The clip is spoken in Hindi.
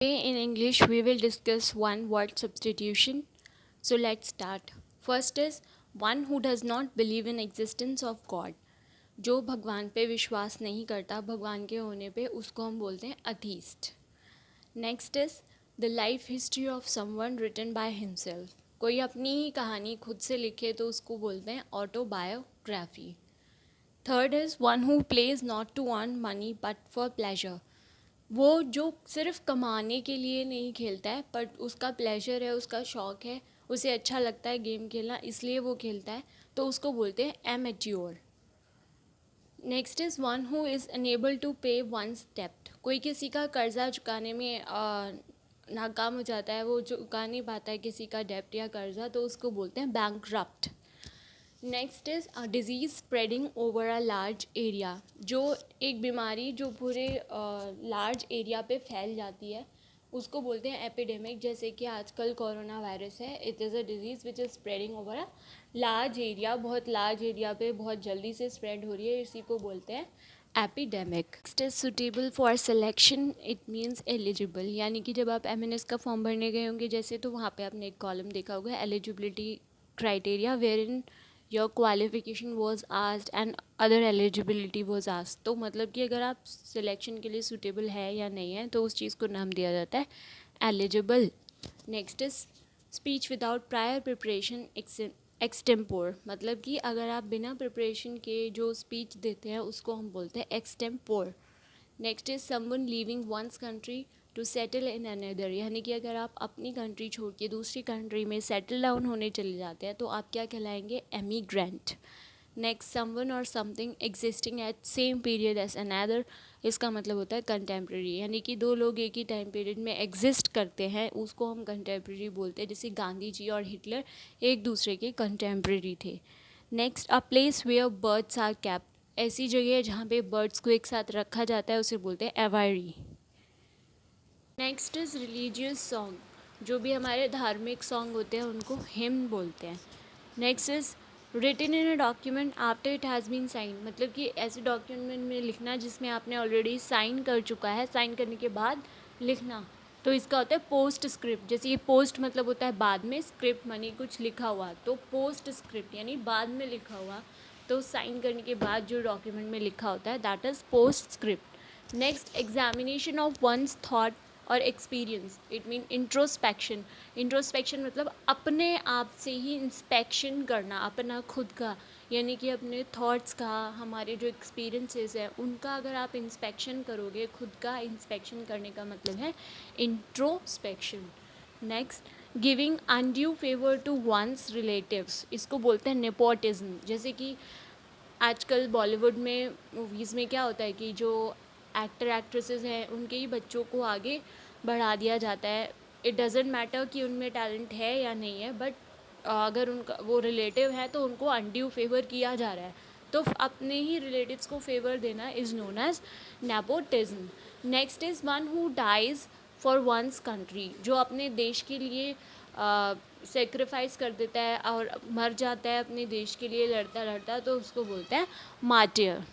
In English, we will discuss one word substitution. So let's start. First is one who does not believe in existence of God. जो भगवान पे विश्वास नहीं करता भगवान के होने पे, उसको हम बोलते हैं atheist. Next is the life history of someone written by himself. कोई अपनी ही कहानी खुद से लिखे तो उसको बोलते हैं autobiography. Third is one who plays not to earn money but for pleasure. वो जो सिर्फ कमाने के लिए नहीं खेलता है, बट उसका प्लेजर है, उसका शौक़ है, उसे अच्छा लगता है गेम खेलना, इसलिए वो खेलता है, तो उसको बोलते हैं amateur. Next is one who is unable to pay one's डेब्ट. कोई किसी का कर्जा चुकाने में नाकाम हो जाता है, वो चुका नहीं पाता है किसी का डेब्ट या कर्जा, तो उसको बोलते हैं bankrupt. Next is a disease spreading over a large area. जो एक बीमारी जो पूरे लार्ज एरिया पे फैल जाती है, उसको बोलते हैं एपिडेमिक. जैसे कि आजकल कोरोना वायरस है, it is a disease which is spreading over a large area. बहुत लार्ज एरिया पे बहुत जल्दी से स्प्रेड हो रही है, इसी को बोलते हैं epidemic. Next is suitable for selection. It means eligible. यानी कि जब आप एमएनएस का फॉर्म भरने गए होंगे जैसे, तो वहाँ पे आपने एक कॉलम देखा होगा eligibility criteria, where in your qualification was asked and other eligibility was asked. तो मतलब कि अगर आप सिलेक्शन के लिए सूटेबल है या नहीं है, तो उस चीज़ को नाम दिया जाता है eligible. Next is speech without prior preparation extempore. मतलब कि अगर आप बिना प्रिपरेशन के जो स्पीच देते हैं उसको हम बोलते हैं extempore. Next is someone leaving one's country to settle in another. यानी कि अगर आप अपनी कंट्री छोड़ के दूसरी कंट्री में सेटल डाउन होने चले जाते हैं, तो आप क्या कहलाएंगे? एमिग्रेंट. नेक्स्ट समवन और something existing at same period as another. इसका मतलब होता है कंटेम्प्रेरी. यानी कि दो लोग एक ही टाइम पीरियड में एग्जिस्ट करते हैं, उसको हम कंटेम्प्रेरी बोलते हैं. जैसे गांधी जी और हिटलर एक दूसरे के कंटेम्प्रेरी थे. Next a place where birds are kept. ऐसी जगह है जहाँ पे बर्ड्स को एक साथ रखा जाता है, उसे बोलते हैं एवायरी. Next is religious song. जो भी हमारे धार्मिक सॉन्ग होते हैं उनको हिम्न बोलते हैं. Next is written in a document after it has been sign. मतलब कि ऐसे डॉक्यूमेंट में लिखना जिसमें आपने ऑलरेडी साइन कर चुका है, साइन करने के बाद लिखना, तो इसका होता है पोस्ट स्क्रिप्ट. जैसे ये पोस्ट मतलब होता है बाद में, स्क्रिप्ट मानी कुछ लिखा हुआ, तो पोस्ट स्क्रिप्ट यानी बाद में लिखा हुआ. तो साइन करने के बाद जो डॉक्यूमेंट में लिखा होता है, that is post script. Next examination of one's thought और experience. It mean introspection. Introspection मतलब अपने आप से ही इंस्पेक्शन करना, अपना खुद का, यानी कि अपने थॉट्स का, हमारे जो एक्सपीरियंसेस हैं उनका अगर आप इंस्पेक्शन करोगे, खुद का इंस्पेक्शन करने का मतलब है introspection. Next giving undue favour to one's relatives. इसको बोलते हैं नेपोटिज्म. जैसे कि आजकल बॉलीवुड में मूवीज़ में क्या होता है कि जो एक्टर एक्ट्रेसेस हैं उनके ही बच्चों को आगे बढ़ा दिया जाता है. इट डजेंट मैटर कि उनमें टैलेंट है या नहीं है, बट अगर उनका वो रिलेटिव है तो उनको अनड्यू फेवर किया जा रहा है. तो अपने ही रिलेटिव्स को फेवर देना is known as nepotism. Next is one who dies for one's country. जो अपने देश के लिए सेक्रीफाइस कर देता है और मर जाता है अपने देश के लिए लड़ता लड़ता, तो उसको बोलते हैं मार्टियर.